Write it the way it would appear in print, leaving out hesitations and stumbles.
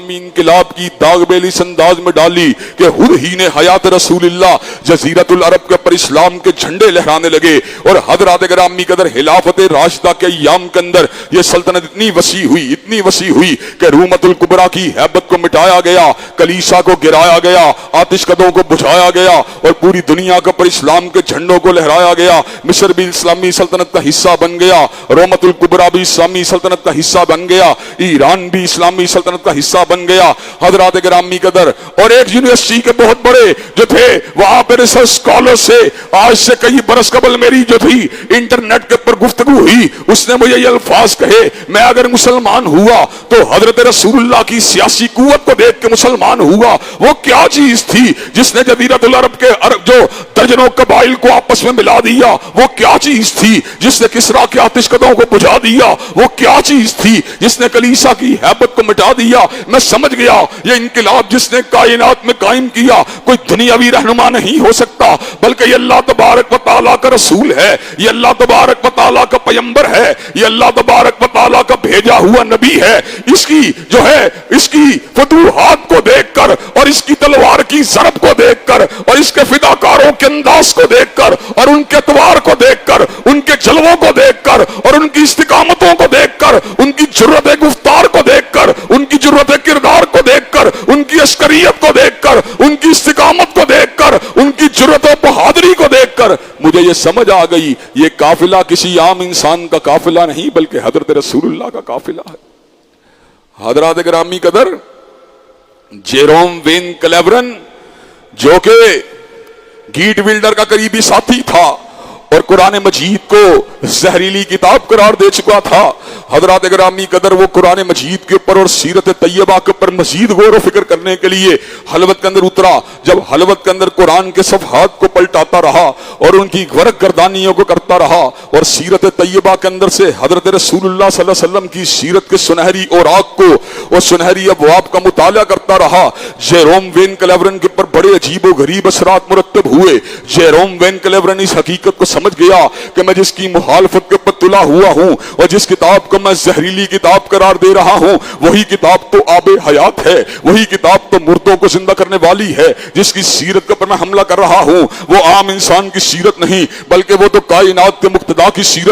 اسلامی انقلاب کی داغ بیلی اس انداز میں ڈالی کہ خود ہی نے حیات رسول اللہ جزیرت العرب کے پر اسلام کے جھنڈے لہرانے لگے، اور حضرات گرامی قدر خلافت راشدہ کے ایام کے اندر یہ سلطنت اتنی وسیع ہوئی کہ رومت الکبریٰ کی ہیبت کو مٹایا گیا، کلیسا کو گرایا گیا، آتش کدوں کو بجھایا گیا، اور پوری دنیا کے پر اسلام کے جھنڈوں کو لہرایا گیا۔ مصر بھی اسلامی سلطنت کا حصہ بن گیا، رومت الکبریٰ بھی اسلامی سلطنت کا حصہ بن گیا، ایران بھی اسلامی سلطنت کا حصہ بن گیا۔ حضرات گرامی قدر، اور ایک یونیورسٹی کے بہت بڑے جو تھے وہاں پہ ریسرچ اسکالر سے آج سے کئی برس قبل میری جو تھی انٹرنیٹ کے پر گفتگو ہوئی، اس نے مجھے یہ الفاظ کہے، میں اگر مسلمان ہوا تو حضرت رسول اللہ کی سیاسی قوت کو دیکھ کے مسلمان ہوا۔ وہ کیا چیز تھی جس نے جزیرت العرب کے جو درجنوں قبائل کو آپس میں ملا دیا؟ وہ کیا چیز تھی جس نے کسریٰ کے آتش کدوں کو بجھا دیا؟ وہ کیا چیز تھی جس نے کلیسا کی ہیبت کو مٹا دیا؟ میں سمجھ گیا یہ انقلاب جس نے کائنات میں قائم کیا کوئی دنیاوی رہنما نہیں ہو سکتا، بلکہ یہ اللہ تبارک و تعالیٰ کا رسول ہے، یہ اللہ تبارک و تعالیٰ کا پیغمبر ہے، یہ اللہ تبارک و تعالیٰ کا بھیجا ہوا نبی ہے۔ اس کی جو ہے اس کی فتوحات کو دیکھ کر، اور اس کی تلوار کی ضرب کو دیکھ کر، اور اس کے فداکاروں کے انداز کو دیکھ کر، اور ان کے اتوار کو دیکھ کر، ان کے جلووں کو دیکھ کر، اور ان کی استقامتوں کو دیکھ کر، ان کی جرأت گفتار کو دیکھ کر، ان کی جرأت کردار کو دیکھ کر، ان کی عسکریت کو دیکھ کر، ان کی استقامت کو دیکھ کر، ان کی جرأت و بہادری کو دیکھ کر مجھے یہ سمجھ آ گئی یہ قافلہ کسی عام انسان کا قافلہ نہیں بلکہ حضرت رسول اللہ کا قافلہ ہے۔ حضرات گرامی قدر، جیروم وین کلیورن جو کہ گیٹ ولڈر کا قریبی ساتھی تھا اور قرآن مجید کو زہریلی کتاب قرار دے چکا تھا، حضرات گرامی قدر وہ قرآن مجید کے اوپر اور سیرت طیبہ کے اوپر مزید غور و فکر کرنے کے لیے حلوت کے اندر اترا۔ جب حلوت کے اندر قرآن کے صفحات کو پلٹاتا رہا اور ان کی غرق گردانیوں کو کرتا رہا اور سیرت طیبہ کے اندر سے حضرت رسول اللہ صلی اللہ علیہ وسلم کی سیرت کے سنہری اوراق کو اور سنہری ابواب کا مطالعہ کرتا رہا، جیروم وین کلیورن کے اوپر بڑے عجیب و غریب اثرات مرتب ہوئے۔ جیروم وین کلیورن اس حقیقت کو سمجھ گیا کہ میں جس کی مخالفت کے اوپر تلا ہوا ہوں اور جس کتاب کو میں زہریلی کتاب قرار دے رہا ہوں وہی کتاب تو آب حیات ہے، وہی کتاب تو مردوں کو زندہ کرنے والی ہے۔ جس کی سیرت کے اوپر میں حملہ کر رہا ہوں وہ عام انسان کی سیرت نہیں بلکہ وہ تو کائنات کے مقتدا کی سیرت